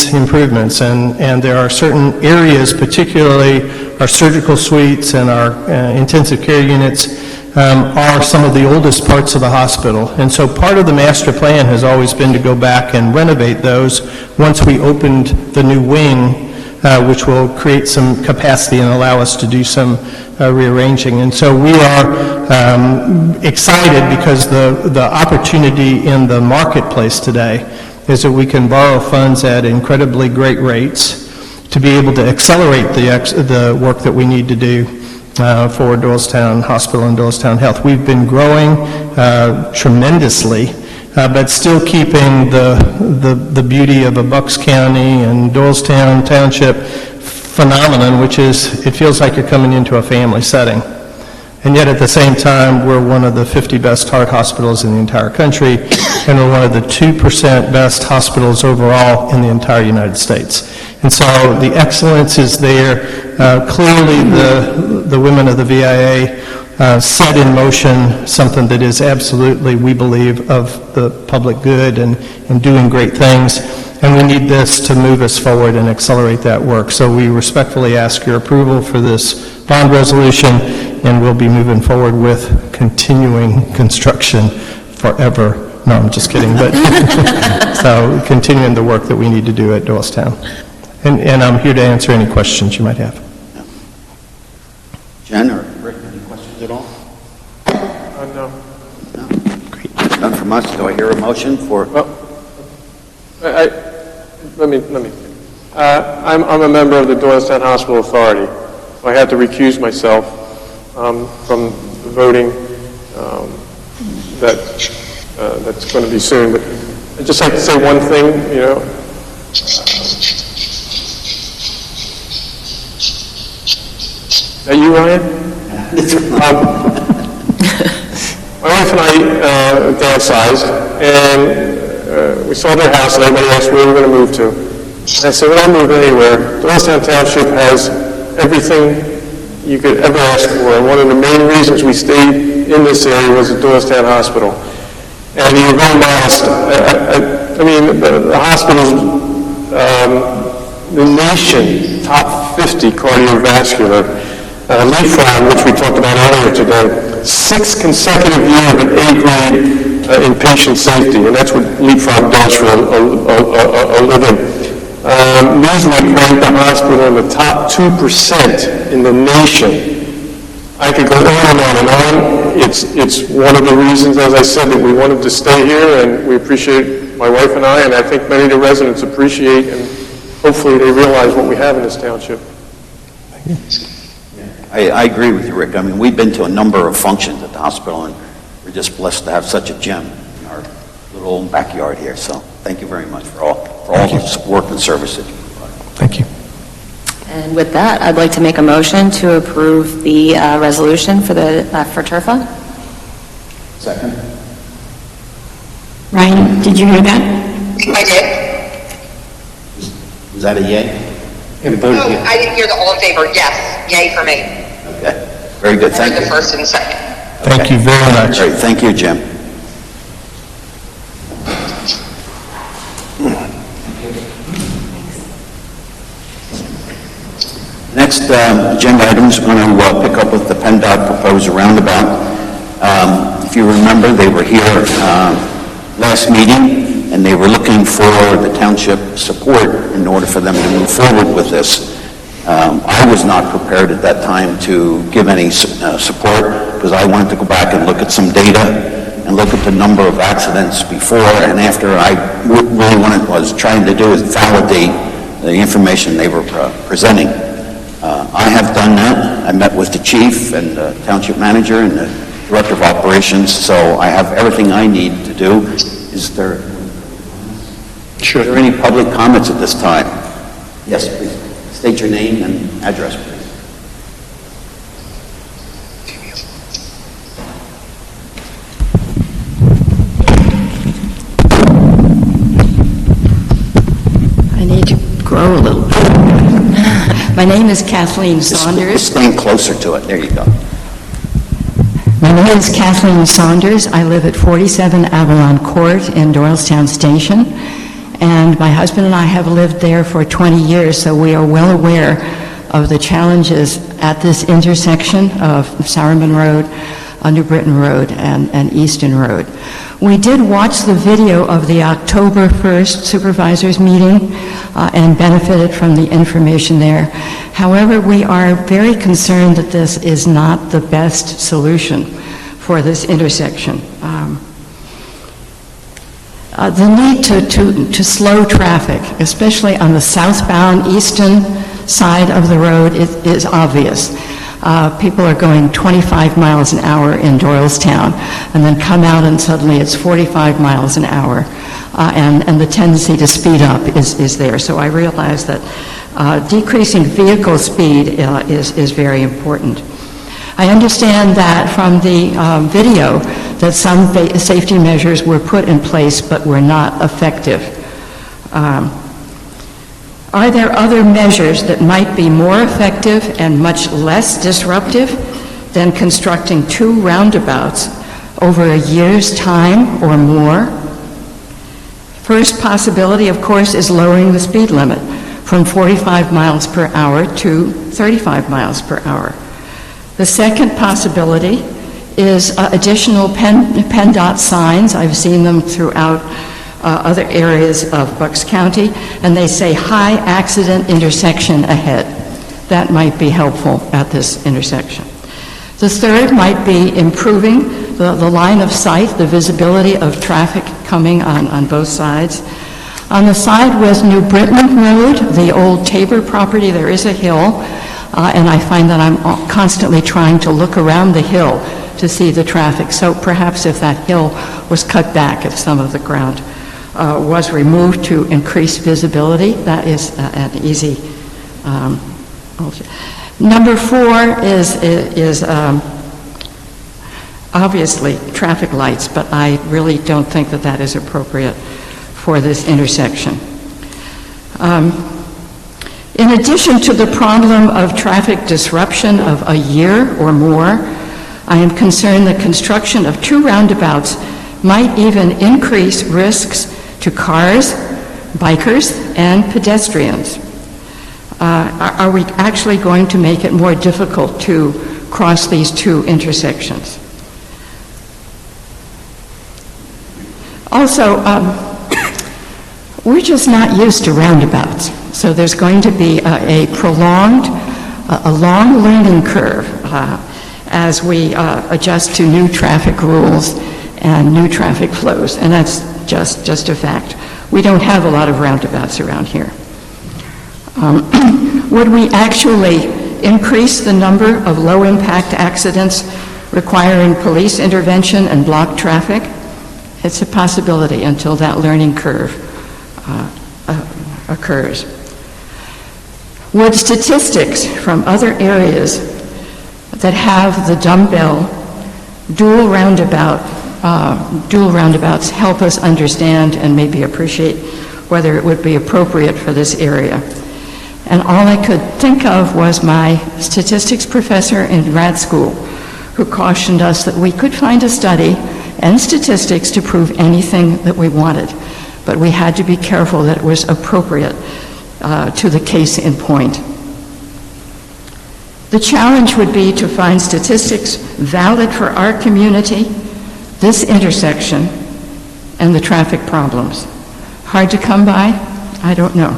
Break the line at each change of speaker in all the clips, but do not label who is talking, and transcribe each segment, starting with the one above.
needs improvements, and there are certain areas, particularly our surgical suites and our intensive care units, are some of the oldest parts of the hospital. And so part of the master plan has always been to go back and renovate those once we opened the new wing, which will create some capacity and allow us to do some rearranging. And so we are excited because the opportunity in the marketplace today is that we can borrow funds at incredibly great rates to be able to accelerate the work that we need to do for Doylestown Hospital and Doylestown Health. We've been growing tremendously, but still keeping the beauty of a Bucks County and Doylestown Township phenomenon, which is it feels like you're coming into a family setting. And yet at the same time, we're one of the 50 best heart hospitals in the entire country, and we're one of the 2% best hospitals overall in the entire United States. And so the excellence is there. Clearly, the women of the VIA set in motion something that is absolutely, we believe, of the public good and doing great things. And we need this to move us forward and accelerate that work. So we respectfully ask your approval for this bond resolution, and we'll be moving forward with continuing construction forever. No, I'm just kidding. But so continuing the work that we need to do at Doylestown. And I'm here to answer any questions you might have.
Jen or Rick, any questions at all?
No.
No? Great. None from us. Do I hear a motion for?
Well, let me. I'm a member of the Doylestown Hospital Authority, so I had to recuse myself from the voting that's going to be soon. But I'd just like to say one thing, you know. Is that you, Ryan? My wife and I downsized, and we sold our house, and everybody asked where we were going to move to. And I said, we're not moving anywhere. Doylestown Township has everything you could ever ask for, and one of the main reasons we stayed in this area was the Doylestown Hospital. And we were very modest. I mean, the hospital's, the nation, top 50 cardiovascular. Leapfrog, which we talked about earlier today, 6 consecutive years of an A grade in patient safety, and that's what Leapfrog does for a living. Newsweek ranked the hospital in the top 2% in the nation. I could go on and on and on. It's one of the reasons, as I said, that we wanted to stay here, and we appreciate, my wife and I think many of the residents appreciate, and hopefully they realize what we have in this township.
Thank you.
I agree with you, Rick. I mean, we've been to a number of functions at the hospital, and we're just blessed to have such a gem in our little backyard here. So thank you very much for all the support and service that you provide.
Thank you.
And with that, I'd like to make a motion to approve the resolution for TRFA.
Second.
Ryan, did you hear that?
I did.
Was that a yay?
No, I didn't hear the all in favor. Yes, yay for me.
Okay. Very good. Thank you.
The first and second.
Thank you very much.
Great. Thank you, Jim. Next agenda items, we're going to pick up with the PennDOT proposed roundabout. If you remember, they were here last meeting, and they were looking for the township support in order for them to move forward with this. I was not prepared at that time to give any support because I wanted to go back and look at some data and look at the number of accidents before and after. I really was trying to do is validate the information they were presenting. I have done that. I met with the chief and the township manager and the director of operations, so I have everything I need to do. Is there any public comments at this time? Yes, please. State your name and address, please.
I need to grow a little bit. My name is Kathleen Saunders.
Just lean closer to it. There you go.
My name is Kathleen Saunders. I live at 47 Avalon Court in Doylestown Station. And my husband and I have lived there for 20 years, so we are well aware of the challenges at this intersection of Sowerman Road, New Britain Road, and Easton Road. We did watch the video of the October 1st Supervisors meeting and benefited from the information there. However, we are very concerned that this is not the best solution for this intersection. The need to slow traffic, especially on the southbound eastern side of the road, is obvious. People are going 25 miles an hour in Doylestown and then come out and suddenly it's 45 miles an hour, and the tendency to speed up is there. So I realize that decreasing vehicle speed is very important. I understand that from the video that some safety measures were put in place but were not effective. Are there other measures that might be more effective and much less disruptive than constructing 2 roundabouts over a year's time or more? First possibility, of course, is lowering the speed limit from 45 miles per hour to 35 miles per hour. The second possibility is additional PennDOT signs. I've seen them throughout other areas of Bucks County, and they say high accident intersection ahead. That might be helpful at this intersection. The third might be improving the line of sight, the visibility of traffic coming on both sides. On the side with New Britain Road, the old Tabor property, there is a hill, and I find that I'm constantly trying to look around the hill to see the traffic. So perhaps if that hill was cut back, if some of the ground was removed to increase visibility, that is an easy Number 4 is obviously traffic lights, but I really don't think that that is appropriate for this intersection. In addition to the problem of traffic disruption of a year or more, I am concerned that construction of 2 roundabouts might even increase risks to cars, bikers, and pedestrians. Are we actually going to make it more difficult to cross these 2 intersections? Also, we're just not used to roundabouts, so there's going to be a long learning curve as we adjust to new traffic rules and new traffic flows, and that's just a fact. We don't have a lot of roundabouts around here. Would we actually increase the number of low-impact accidents requiring police intervention and blocked traffic? It's a possibility until that learning curve occurs. Would statistics from other areas that have the dumbbell dual roundabouts help us understand and maybe appreciate whether it would be appropriate for this area? And all I could think of was my statistics professor in grad school, who cautioned us that we could find a study and statistics to prove anything that we wanted, but we had to be careful that it was appropriate to the case in point. The challenge would be to find statistics valid for our community, this intersection, and the traffic problems. Hard to come by? I don't know.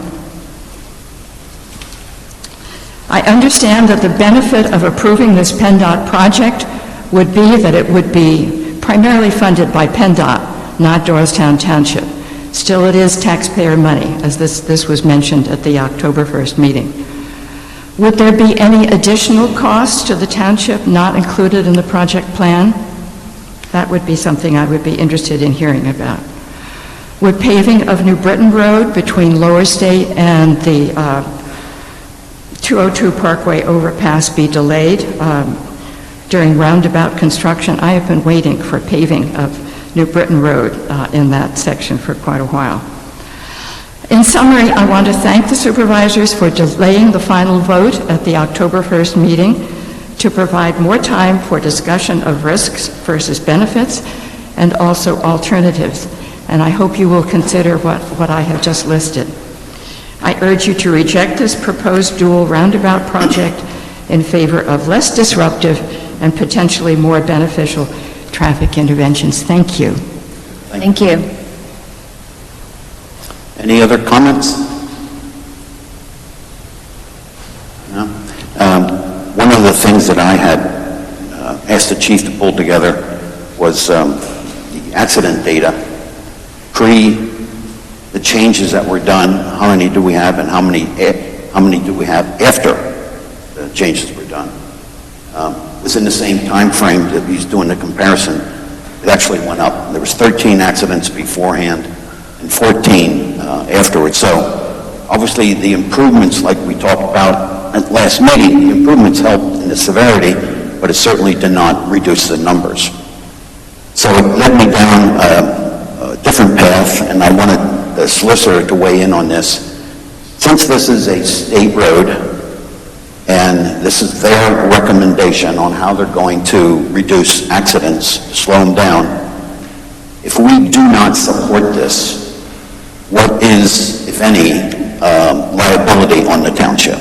I understand that the benefit of approving this PennDOT project would be that it would be primarily funded by PennDOT, not Doylestown Township. Still, it is taxpayer money, as this was mentioned at the October 1st meeting. Would there be any additional costs to the township not included in the project plan? That would be something I would be interested in hearing about. Would paving of New Britain Road between Lower State and the 202 Parkway overpass be delayed during roundabout construction? I have been waiting for paving of New Britain Road in that section for quite a while. In summary, I want to thank the supervisors for delaying the final vote at the October 1st meeting to provide more time for discussion of risks versus benefits and also alternatives. and I hope you will consider what I have just listed. I urge you to reject this proposed dual roundabout project in favor of less disruptive and potentially more beneficial traffic interventions. Thank you.
Thank you.
Any other comments? No? One of the things that I had asked the chief to pull together was the accident data, pre the changes that were done, how many do we have, and how many do we have after the changes were done. Within the same time frame that he's doing the comparison, it actually went up. There was 13 accidents beforehand and 14 afterwards. So obviously the improvements, like we talked about at last meeting, the improvements helped in the severity, but it certainly did not reduce the numbers. So it led me down a different path, and I wanted the solicitor to weigh in on this. Since this is a state road, and this is their recommendation on how they're going to reduce accidents, slow them down, if we do not support this, what is, if any, liability on the township?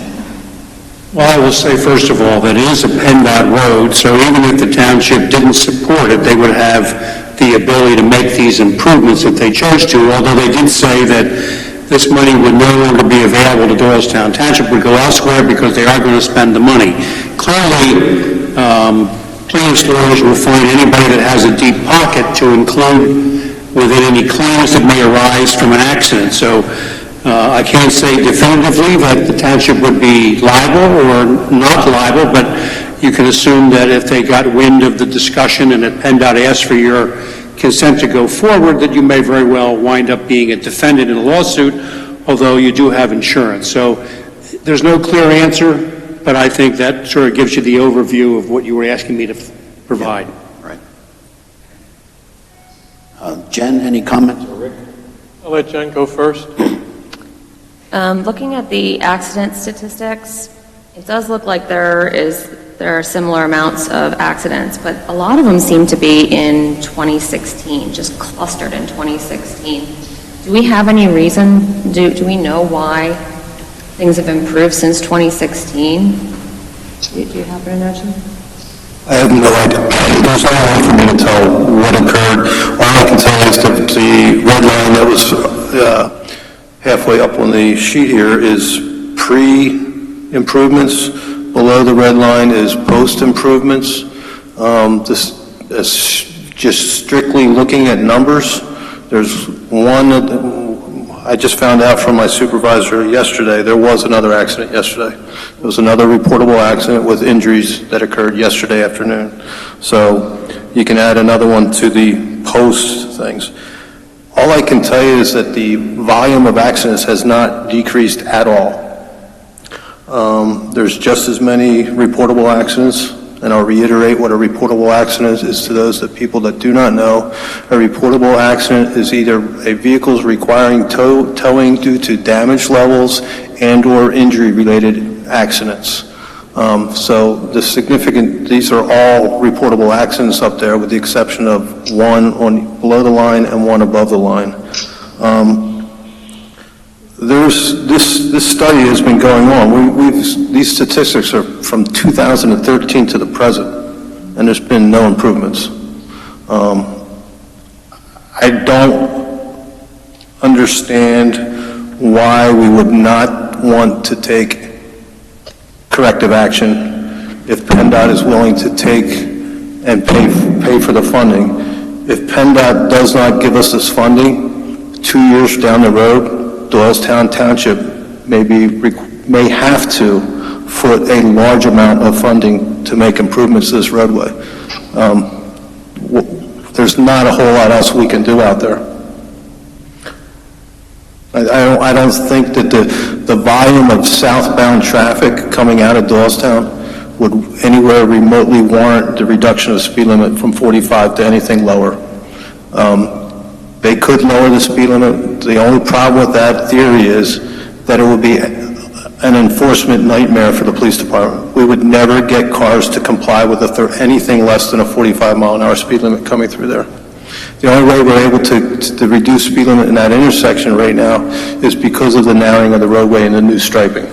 Well, I will say, first of all, that it is a PennDOT road, so even if the township didn't support it, they would have the ability to make these improvements if they chose to, although they did say that this money would no longer be available to Doylestown Township, would go elsewhere because they are going to spend the money. Clearly, plaintiff's lawyers will find anybody that has a deep pocket to include within any claims that may arise from an accident. So I can't say definitively that the township would be liable or not liable, but you can assume that if they got wind of the discussion and that PennDOT asked for your consent to go forward, that you may very well wind up being a defendant in a lawsuit, although you do have insurance. So there's no clear answer, but I think that sort of gives you the overview of what you were asking me to provide.
Yeah, right. Jen, any comments? Or Rick?
I'll let Jen go first.
Looking at the accident statistics, it does look like there are similar amounts of accidents, but a lot of them seem to be in 2016, just clustered in 2016. Do we have any reason, do we know why things have improved since 2016? Do you happen to know, Jim?
I have no idea. There's no way for me to tell what occurred. All I can tell you is that the red line that was halfway up on the sheet here is pre-improvements. Below the red line is post-improvements. This is just strictly looking at numbers. There's one that I just found out from my supervisor yesterday. There was another accident yesterday. There was another reportable accident with injuries that occurred yesterday afternoon. So you can add another one to the post things. All I can tell you is that the volume of accidents has not decreased at all. There's just as many reportable accidents, and I'll reiterate what a reportable accident is to those people that do not know. A reportable accident is either a vehicle's requiring towing due to damage levels and or injury-related accidents. So these are all reportable accidents up there with the exception of one below the line and one above the line. This study has been going on. These statistics are from 2013 to the present, and there's been no improvements. I don't understand why we would not want to take corrective action if PennDOT is willing to take and pay for the funding. If PennDOT does not give us this funding, 2 years down the road, Doylestown Township may have to foot a large amount of funding to make improvements to this roadway. There's not a whole lot else we can do out there. I don't think that the volume of southbound traffic coming out of Doylestown would anywhere remotely warrant the reduction of speed limit from 45 to anything lower. They could lower the speed limit. The only problem with that theory is that it would be an enforcement nightmare for the police department. We would never get cars to comply with anything less than a 45-mile-an-hour speed limit coming through there.
The only way we're able to reduce speed limit in that intersection right now is because of the narrowing of the roadway and the new striping.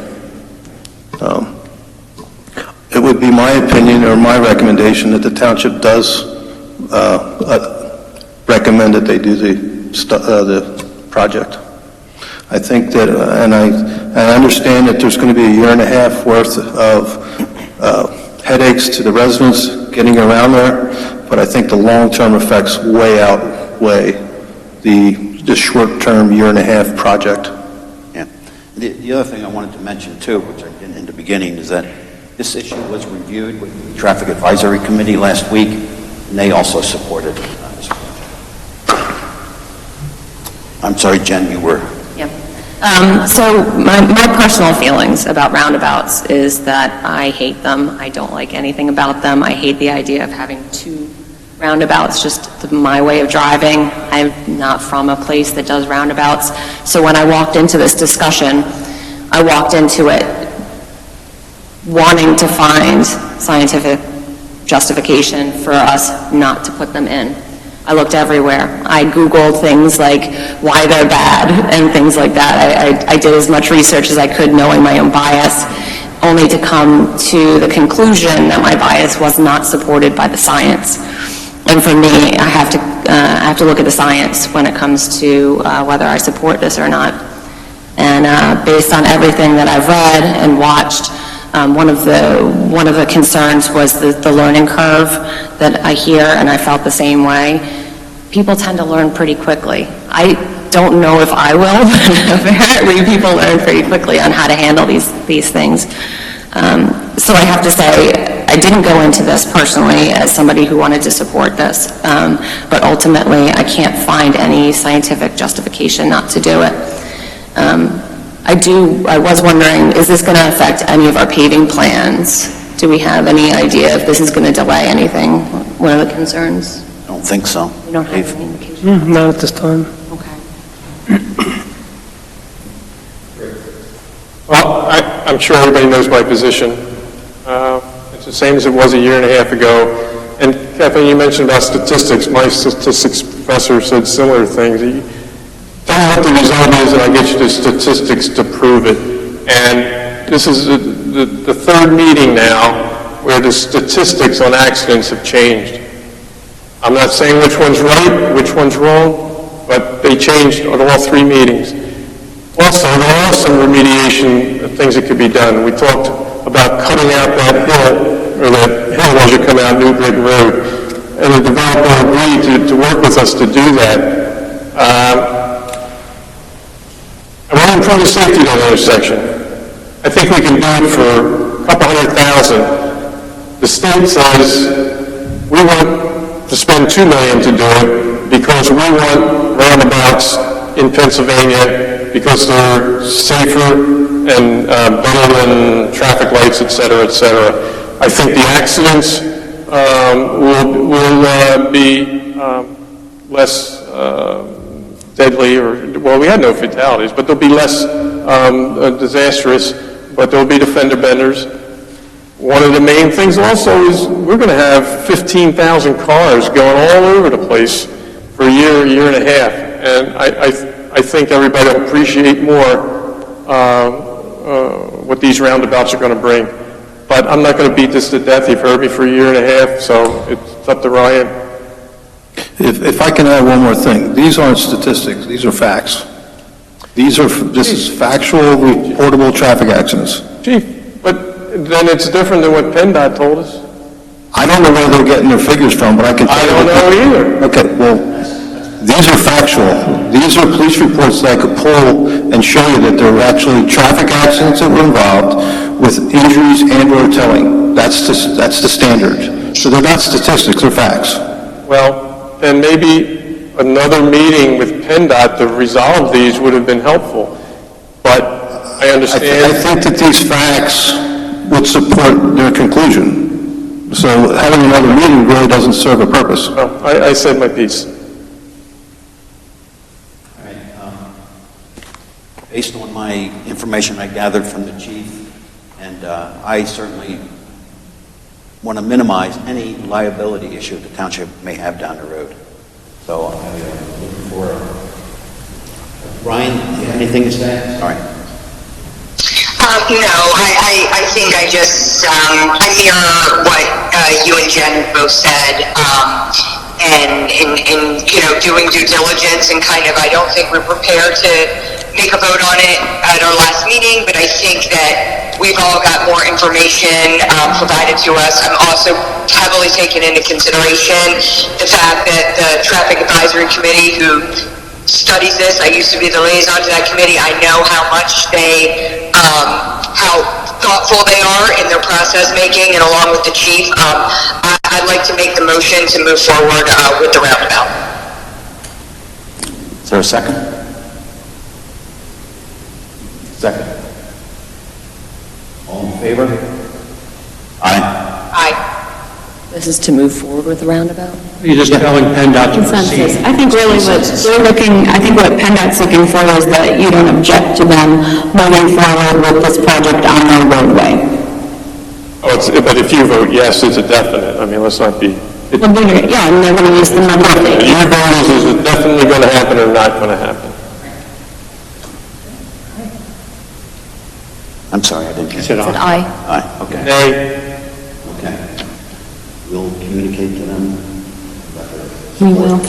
It would be my opinion or my recommendation that the township does recommend that they do the project. I think that, and I understand that there's going to be a year and a half worth of headaches to the residents getting around there, but I think the long-term effects way outweigh the short-term year and a half project.
Yeah. The other thing I wanted to mention too, which I didn't in the beginning, is that this issue was reviewed with the Traffic Advisory Committee last week, and they also supported this project. I'm sorry, Jen, you were...
Yeah. So my personal feelings about roundabouts is that I hate them. I don't like anything about them. I hate the idea of having two roundabouts, just my way of driving. I'm not from a place that does roundabouts. So when I walked into this discussion, I walked into it wanting to find scientific justification for us not to put them in. I looked everywhere. I Googled things like why they're bad and things like that. I did as much research as I could, knowing my own bias, only to come to the conclusion that my bias was not supported by the science. And for me, I have to look at the science when it comes to whether I support this or not. And based on everything that I've read and watched, one of the concerns was the learning curve that I hear, and I felt the same way. People tend to learn pretty quickly. I don't know if I will, but apparently people learn pretty quickly on how to handle these things. So I have to say, I didn't go into this personally as somebody who wanted to support this, but ultimately I can't find any scientific justification not to do it. I was wondering, is this going to affect any of our paving plans? Do we have any idea if this is going to delay anything? What are the concerns?
I don't think so.
You don't have any indication?
Not at this time.
Okay.
Well, I'm sure everybody knows my position. It's the same as it was a year and a half ago. And Kathleen, you mentioned about statistics. My statistics professor said similar things. Tell me what the result is, and I'll get you the statistics to prove it. And this is the third meeting now where the statistics on accidents have changed. I'm not saying which one's right, which one's wrong, but they changed on all three meetings. Also, there are some remediation things that could be done. We talked about cutting out that hill, or that hill as you come out New Brick Road, and the developer agreed to work with us to do that. I want to improve the safety of that intersection. I think we can do it for a couple $100,000. The state says we want to spend $2 million to do it because we want roundabouts in Pennsylvania because they're safer and better than traffic lights, et cetera, et cetera. I think the accidents will be less deadly, well, we had no fatalities, but they'll be less disastrous, but there'll be the fender benders. One of the main things also is we're going to have 15,000 cars going all over the place for a year and a half, and I think everybody will appreciate more what these roundabouts are going to bring. But I'm not going to beat this to death. You've heard me for a year and a half, so it's up to Ryan.
If I can add one more thing, these aren't statistics, these are facts. This is factual, reportable traffic accidents.
Chief, but then it's different than what PennDOT told us.
I don't know where they're getting their figures from, but I can tell you.
I don't know either.
Okay, well, these are factual. These are police reports that I could pull and show you that there were actually traffic accidents that were involved with injuries and or towing. That's the standard. So they're not statistics, they're facts.
Well, then maybe another meeting with PennDOT to resolve these would have been helpful. But I understand.
I think that these facts would support their conclusion. So having another meeting really doesn't serve a purpose.
Oh, I said my piece.
All right. Based on my information I gathered from the chief, and I certainly want to minimize any liability issue the township may have down the road. So I'm looking for, Ryan, do you have anything to say? Sorry.
No, I think I just, I mirror what you and Jen both said, and in, doing due diligence and kind of, I don't think we're prepared to make a vote on it at our last meeting, but I think that we've all got more information provided to us. I'm also heavily taking into consideration the fact that the Traffic Advisory Committee, who studies this, I used to be the liaison to that committee, I know how much they, how thoughtful they are in their process making, and along with the chief, I'd like to make the motion to move forward with the roundabout.
Is there a second? Second. All in favor? Aye.
Aye.
This is to move forward with the roundabout?
You're just telling PennDOT to
Consensus.
proceed.
I think really what they're looking, I think what PennDOT's looking for is that you don't object to them moving forward with this project on their roadway.
Oh, but if you vote yes, it's a definite. I mean, let's not be...
Well, yeah, and they're going to use the number of days.
Your vote is it definitely going to happen or not going to happen?
I'm sorry, I didn't hear.
Said
Said
aye.
aye.
Aye, okay.
Nay.
Okay. We'll communicate to them.
We will.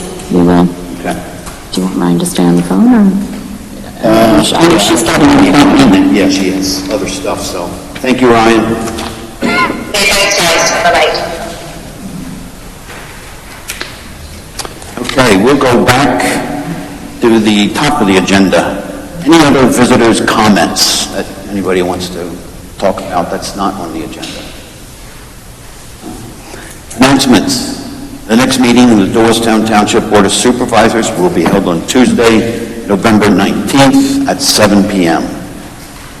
Okay.
Do you want Ryan to stay on the phone, or? I know she's starting on the phone.
Yeah, she has other stuff, so. Thank you, Ryan.
Hey, thanks, guys. Bye-bye.
Okay, we'll go back to the top of the agenda. Any other visitors' comments that anybody wants to talk about that's not on the agenda? Announcements. The next meeting of the Doylestown Township Board of Supervisors will be held on Tuesday, November 19th at 7 p.m.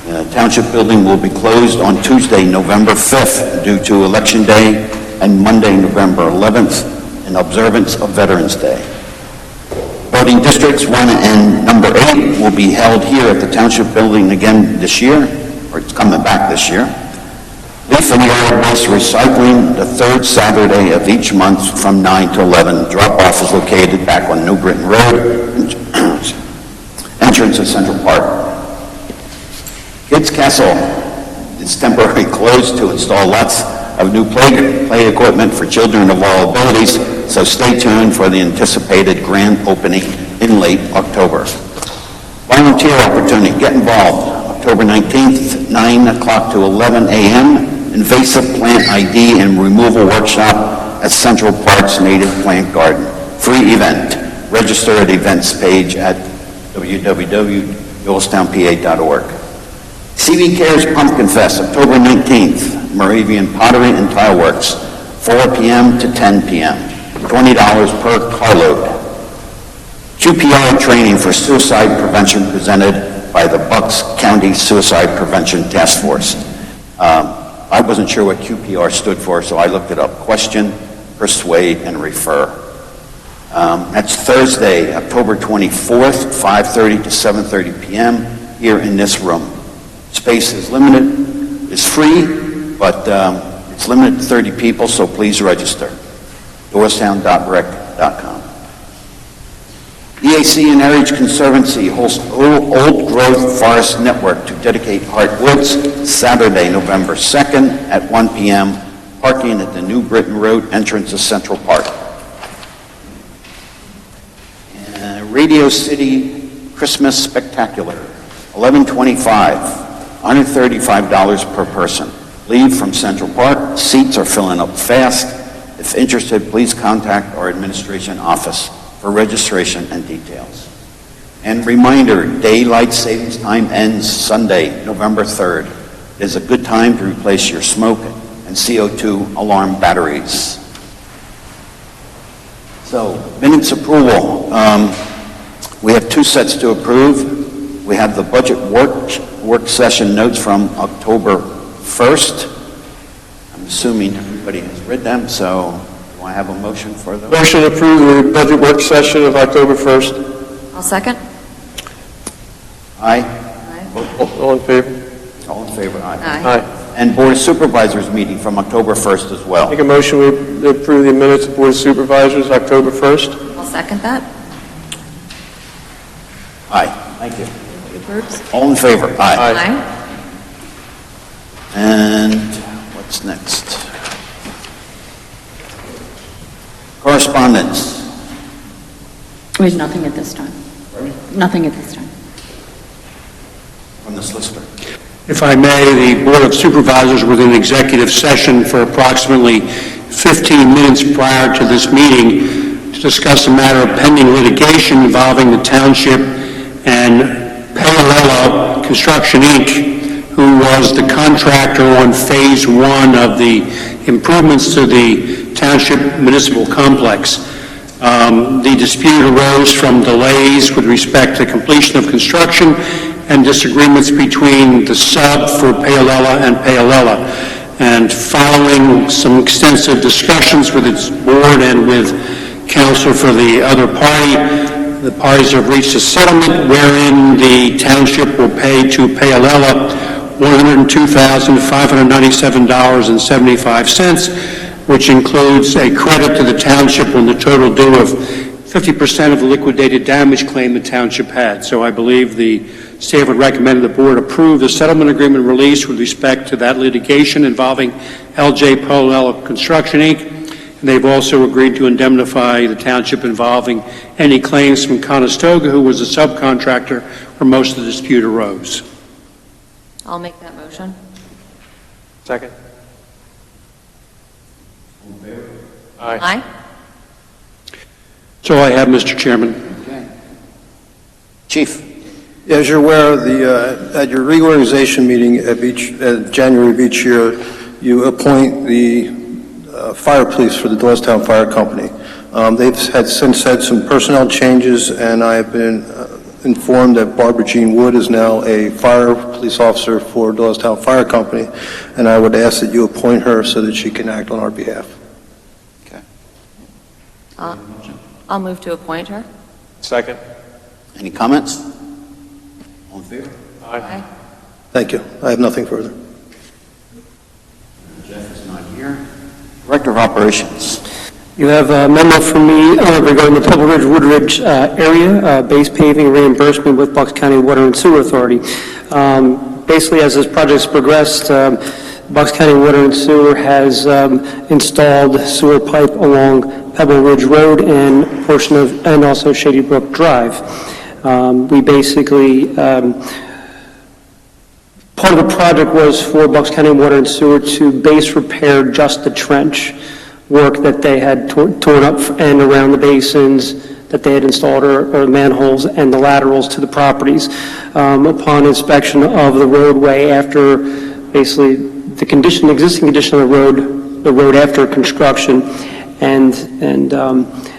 The Township building will be closed on Tuesday, November 5th due to Election Day, and Monday, November 11th in observance of Veterans Day. Voting districts 1 and number 8 will be held here at the Township building again this year, or it's coming back this year. Leaf and yard waste recycling the third Saturday of each month from 9 to 11. Drop-off is located back on New Britain Road, entrance of Central Park. Kids Castle is temporarily closed to install lots of new play equipment for children of all abilities, so stay tuned for the anticipated grand opening in late October. Volunteer opportunity, get involved. October 19th, 9 o'clock to 11 a.m., invasive plant ID and removal workshop at Central Park's native plant garden. Free event. Register at events page at www.doylestownpa.org. CV Cares Pumpkin Fest, October 19th, Moravian Pottery and Tile Works, 4 p.m. to 10 p.m., $20 per carload. QPR training for suicide prevention presented by the Bucks County Suicide Prevention Task Force. I wasn't sure what QPR stood for, so I looked it up. Question, persuade, and refer. That's Thursday, October 24th, 5:30 to 7:30 p.m. here in this room. Space is limited, it's free, but it's limited to 30 people, so please register. Doylestown.rec.com. EAC and Heritage Conservancy hosts Old Growth Forest Network to dedicate Hart Woods, Saturday, November 2nd at 1 p.m., parking at the New Britain Road entrance of Central Park. Radio City Christmas Spectacular, $11.25, $135 per person. Leave from Central Park. Seats are filling up fast. If interested, please contact our administration office for registration and details. And reminder, daylight savings time ends Sunday, November 3rd. It is a good time to replace your smoke and CO2 alarm batteries. So, minutes approval. We have 2 sets to approve. We have the budget work session notes from October 1st. I'm assuming everybody has read them, so do I have a motion for those?
Motion to approve the budget work session of October 1st.
I'll second.
Aye?
All in favor?
All in favor, aye.
Aye.
And Board of Supervisors meeting from October 1st as well.
Make a motion to approve the minutes of Board of Supervisors, October 1st.
I'll second that.
Aye. Thank you.
Groups?
All in favor? Aye.
Aye.
And what's next? Correspondence.
We have nothing at this time. Nothing at this time.
From the solicitor.
If I may, the Board of Supervisors was in executive session for approximately 15 minutes prior to this meeting to discuss a matter of pending litigation involving the township and Paolella Construction, Inc., who was the contractor on Phase 1 of the improvements to the township municipal complex. The dispute arose from delays with respect to completion of construction and disagreements between the sub for Paolella and Paolella. And following some extensive discussions with its board and with counsel for the other party, the parties have reached a settlement wherein the township will pay to Paolella $102,597.75, which includes a credit to the township on the total due of 50% of the liquidated damage claim the township had. So I believe the state would recommend the board approve the settlement agreement release with respect to that litigation involving LJ Paolella Construction, Inc., and they've also agreed to indemnify the township involving any claims from Conestoga, who was a subcontractor where most of the dispute arose.
I'll make that motion.
Second. Aye.
Aye.
That's all I have, Mr. Chairman.
Okay. Chief.
As you're aware, at your reorganization meeting at January of each year, you appoint the fire police for the Doylestown Fire Company. They've since had some personnel changes, and I have been informed that Barbara Jean Wood is now a fire police officer for Doylestown Fire Company, and I would ask that you appoint her so that she can act on our behalf.
Okay.
I'll move to appoint her.
Second.
Any comments? All in favor?
Aye.
Thank you. I have nothing further.
Jeff is not here. Director of Operations.
You have a memo from me regarding the Pebble Ridge Woodridge area, base paving reimbursement with Bucks County Water and Sewer Authority. Basically, as this project's progressed, Bucks County Water and Sewer has installed sewer pipe along Pebble Ridge Road and and also Shady Brook Drive. We basically, part of the project was for Bucks County Water and Sewer to base repair just the trench work that they had torn up and around the basins that they had installed, or manholes and the laterals to the properties. Upon inspection of the roadway after basically the existing condition of the road after construction, and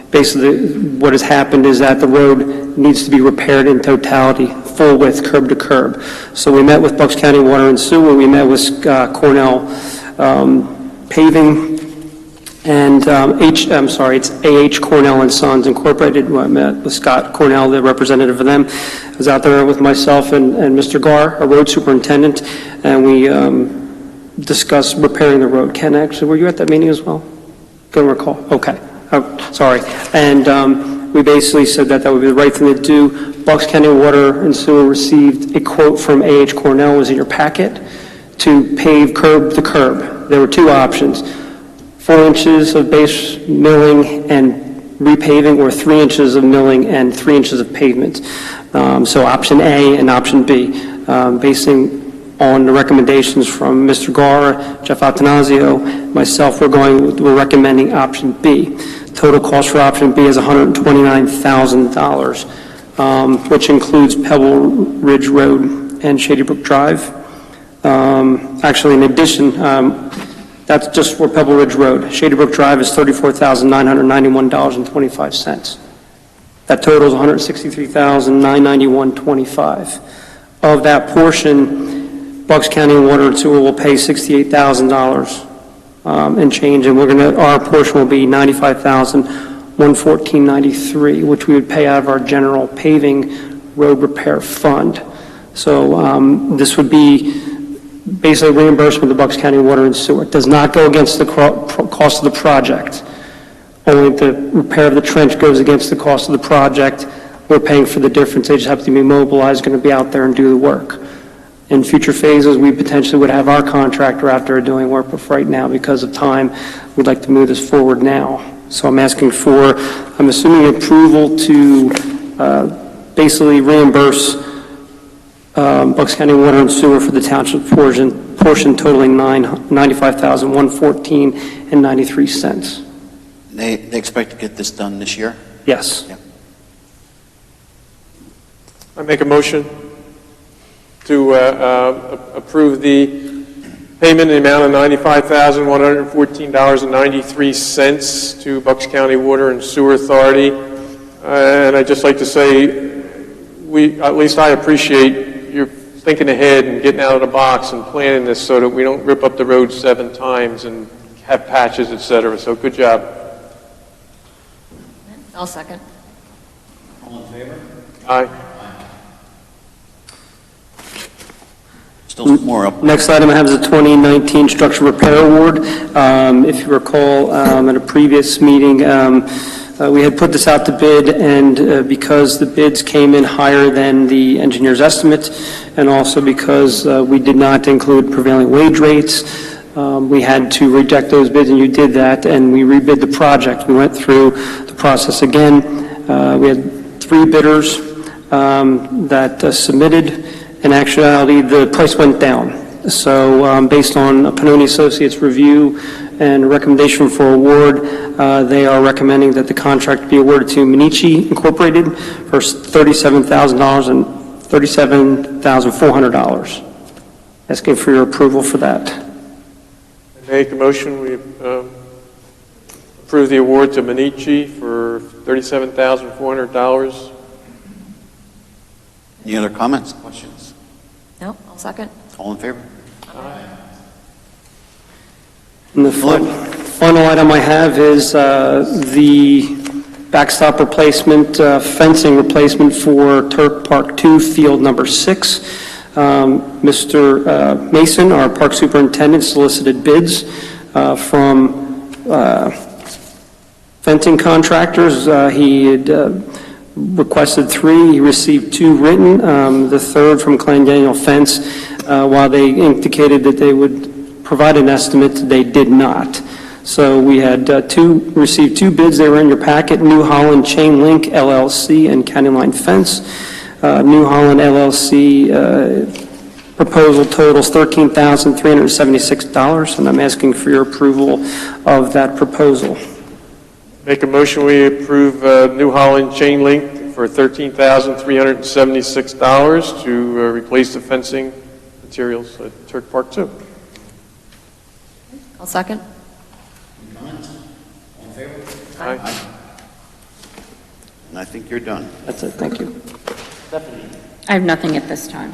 basically what has happened is that the road needs to be repaired in totality, full width, curb to curb. So we met with Bucks County Water and Sewer, we met with Cornell Paving, and it's A.H. Cornell and Sons Incorporated. I met with Scott Cornell, the representative of them. I was out there with myself and Mr. Garr, our road superintendent, and we discussed repairing the road. Ken, actually, were you at that meeting as well? Don't recall. Okay. Oh, sorry. And we basically said that would be the right thing to do. Bucks County Water and Sewer received a quote from A.H. Cornell, was in your packet, to pave curb to curb. There were two options: 4 inches of base milling and repaving, or 3 inches of milling and 3 inches of pavement. So option A and option B, basing on the recommendations from Mr. Garr, Jeff Atanasio, myself, we're recommending option B. Total cost for option B is $129,000, which includes Pebble Ridge Road and Shady Brook Drive. Actually, in addition, that's just for Pebble Ridge Road. Shady Brook Drive is $34,991.25. That total is $163,991.25. Of that portion, Bucks County Water and Sewer will pay $68,000 and change, and our portion will be $95,114.93, which we would pay out of our general paving road repair fund. So this would be basically reimbursement of the Bucks County Water and Sewer. It does not go against the cost of the project. only the repair of the trench goes against the cost of the project. We're paying for the difference. They just have to be mobilized, going to be out there and do the work. In future phases, we potentially would have our contractor out there doing work, but for right now, because of time, we'd like to move this forward now. So I'm asking for, I'm assuming approval to basically reimburse Bucks County Water and Sewer for the township portion totaling $95,114.93.
They expect to get this done this year?
Yes.
Yeah.
I make a motion to approve the payment in the amount of $95,114.93 to Bucks County Water and Sewer Authority. And I'd just like to say, at least I appreciate your thinking ahead and getting out of the box and planning this so that we don't rip up the road 7 times and have patches, et cetera. So good job.
I'll second.
All in favor?
Aye.
Still some more up.
Next item I have is the 2019 Structure Repair Award. If you recall, at a previous meeting, we had put this out to bid, and because the bids came in higher than the engineer's estimate, and also because we did not include prevailing wage rates, we had to reject those bids, and you did that, and we rebid the project. We went through the process again. We had 3 bidders that submitted. In actuality, the price went down. So based on a Pannoni Associates review and recommendation for award, they are recommending that the contract be awarded to Minichi Incorporated for $37,000 and $37,400. Asking for your approval for that.
I make a motion, we approve the award to Minichi for $37,400.
Any other comments, questions?
No, I'll second.
All in favor?
And the final item I have is the backstop replacement, fencing replacement for Turk Park 2, field number 6. Mr. Mason, our park superintendent, solicited bids from fencing contractors. He had requested 3. He received 2 written. The third from Clan Daniel Fence, while they indicated that they would provide an estimate, they did not. So we had received 2 bids. They were in your packet: New Holland Chain Link LLC and County Line Fence. New Holland LLC proposal totals $13,376, and I'm asking for your approval of that proposal.
Make a motion, we approve New Holland Chain Link for $13,376 to replace the fencing materials at Turk Park 2.
I'll second.
Any comments? All in favor?
Aye.
And I think you're done.
That's it, thank you.
I have nothing at this time.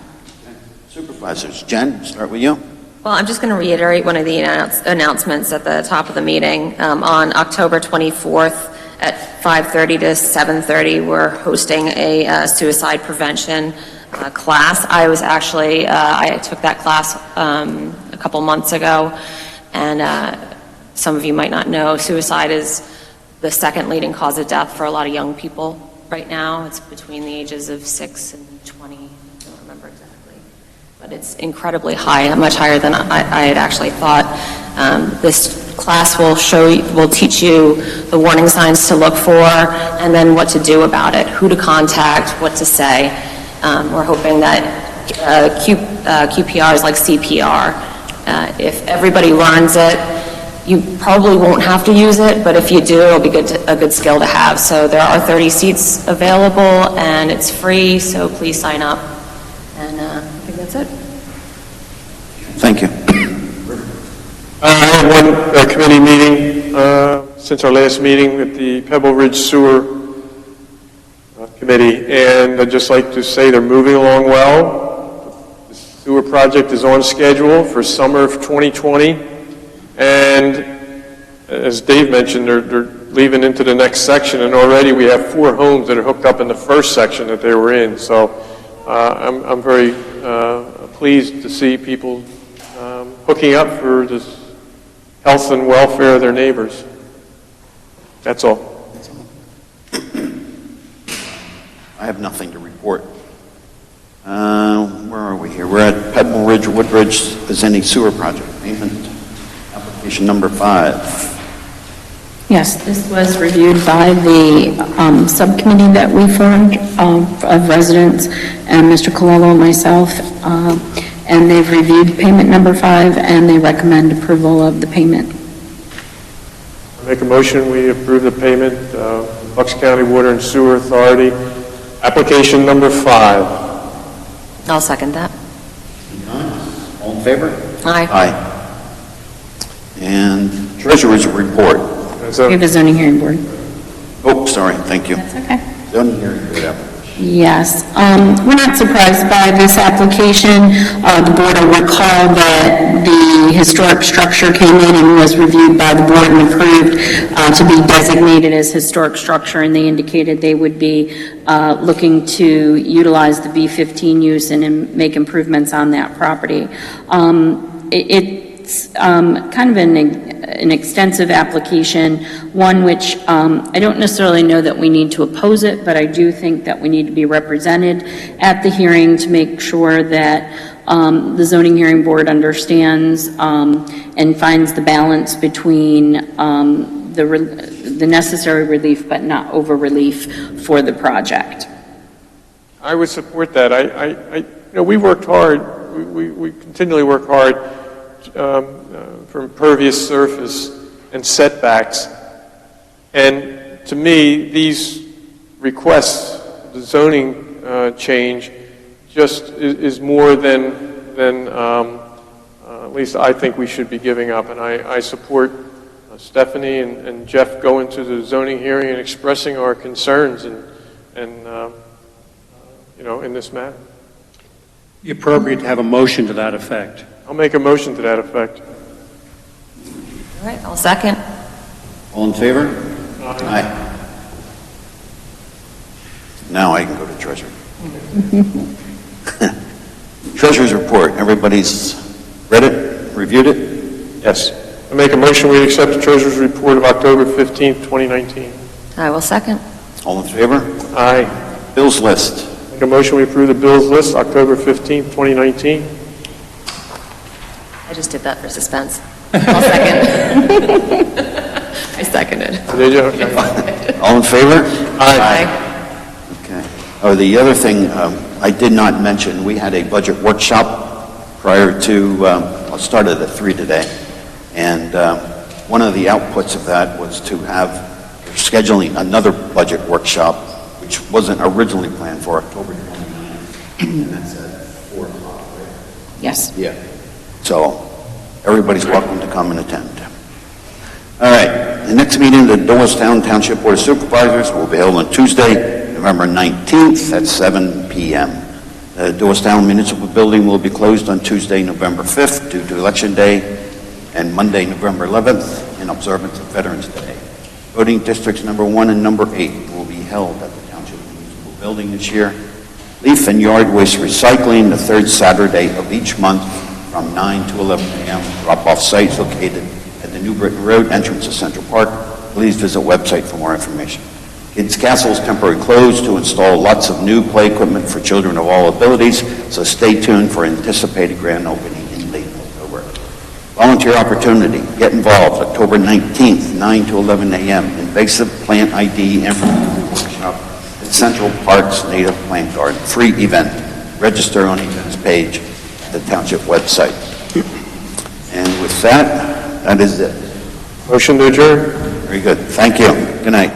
Supervisors, Jen, start with you.
Well, I'm just going to reiterate one of the announcements at the top of the meeting. On October 24th at 5:30 to 7:30, we're hosting a suicide prevention class. I was actually, I took that class a couple months ago, and some of you might not know, suicide is the second leading cause of death for a lot of young people right now. It's between the ages of 6 and 20. I don't remember exactly. But it's incredibly high, much higher than I had actually thought. This class will teach you the warning signs to look for, and then what to do about it, who to contact, what to say. We're hoping that QPR is like CPR. If everybody learns it, you probably won't have to use it, but if you do, it'll be a good skill to have. So there are 30 seats available, and it's free, so please sign up. And I think that's it.
Thank you.
I had one committee meeting since our last meeting at the Pebble Ridge Sewer Committee, and I'd just like to say they're moving along well. The sewer project is on schedule for summer of 2020, and as Dave mentioned, they're leaving into the next section, and already we have 4 homes that are hooked up in the first section that they were in. So I'm very pleased to see people hooking up for the health and welfare of their neighbors. That's all.
I have nothing to report. Where are we here? We're at Pebble Ridge, Woodridge, Zenny Sewer Project, payment, application number 5.
Yes, this was reviewed by the subcommittee that we formed of residents, and Mr. Colello and myself, and they've reviewed payment number 5, and they recommend approval of the payment.
I make a motion, we approve the payment of Bucks County Water and Sewer Authority, application number 5.
I'll second that.
All in favor?
Aye.
Aye. And treasurer's report.
We have a zoning hearing board.
Oh, sorry, thank you.
That's okay.
Zoning hearing board application.
Yes, we're not surprised by this application. The board will recall that the historic structure came in and was reviewed by the board and approved to be designated as historic structure, and they indicated they would be looking to utilize the B15 use and make improvements on that property. It's kind of an extensive application, one which I don't necessarily know that we need to oppose it, but I do think that we need to be represented at the hearing to make sure that the zoning hearing board understands and finds the balance between the necessary relief but not over relief for the project.
I would support that. We worked hard, we continually work hard for impervious surface and setbacks. And to me, these requests, the zoning change, just is more than at least I think we should be giving up. And I support Stephanie and Jeff going to the zoning hearing and expressing our concerns and in this matter.
Be appropriate to have a motion to that effect.
I'll make a motion to that effect.
All right, I'll second.
All in favor? Aye. Now I can go to treasurer. Treasurer's report. Everybody's read it, reviewed it?
Yes. I make a motion, we accept the treasurer's report of October 15th, 2019.
I will second.
All in favor?
Aye.
Bills list.
Make a motion, we approve the bills list, October 15th, 2019.
I just did that for suspense. I'll second. I seconded.
Did you? Okay.
All in favor?
Aye.
Okay. Oh, the other thing I did not mention, we had a budget workshop prior to, it started at 3 today, and one of the outputs of that was to have scheduling another budget workshop, which wasn't originally planned for October 29th, and that's at 4 o'clock, right?
Yes.
Yeah. So everybody's welcome to come and attend. All right. The next meeting of the Doylestown Township Board of Supervisors will be held on Tuesday, November 19th at 7 p.m. The Doylestown Municipal Building will be closed on Tuesday, November 5th due to Election Day, and Monday, November 11th in observance of Veterans Day. Voting districts number 1 and number 8 will be held at the Township Municipal Building this year. Leaf and yard waste recycling the third Saturday of each month from 9 to 11 a.m. Drop-off sites located at the New Britain Road entrance to Central Park. Please visit website for more information. Kids Castle is temporarily closed to install lots of new play equipment for children of all abilities, so stay tuned for anticipated grand opening in late October. Volunteer opportunity. Get involved. October 19th, 9 to 11 a.m. Invasive plant ID information workshop at Central Park's Native Plant Garden. Free event. Register on the events page at the township website. And with that, that is it.
Motion to adjourn.
Very good. Thank you. Good night.